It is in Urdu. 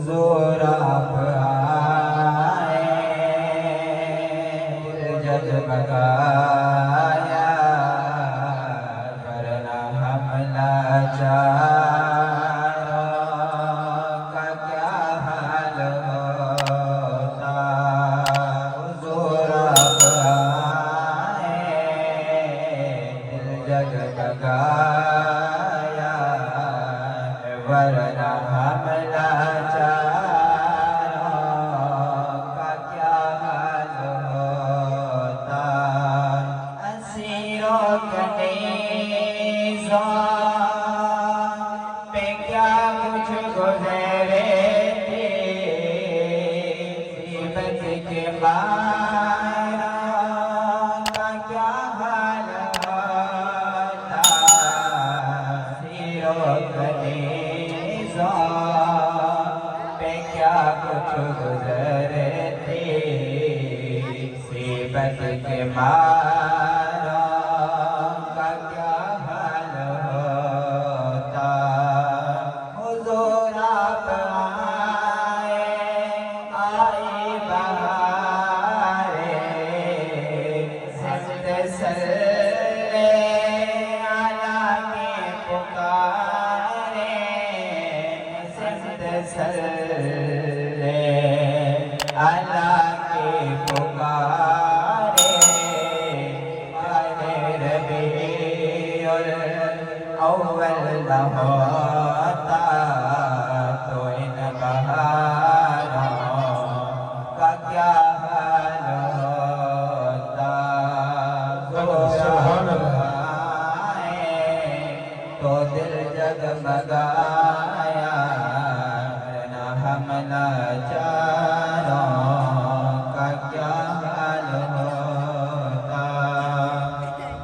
حضور آپ آئے جگمگایا ورنہ ہم لاچاروں کا کیا حال ہوتا حضور آپ آئے دل جگمگایا ورنہ ہم لاچاروں کا کیا حال ہوتا اسیروں کے نیزوں پہ کیا کچھ گزرے تھے مصیبت کے ماروں کا کیا حال ہوتا اسیروں کے نیزوں پہ کیا کچھ گزرے تھے مصیبت کے ماروں کا کیا حال ہوتا حضور آپ آئے بہارے سجدے سر اعلیٰ کے پکارے سجدے سر اعلیٰ کے پکارے ربیع الاول نہ ہوتا تو ان بہاروں کا کیا حال ہوتا سبحان اللہ تو دل جگمگایا نہ ہم لاچار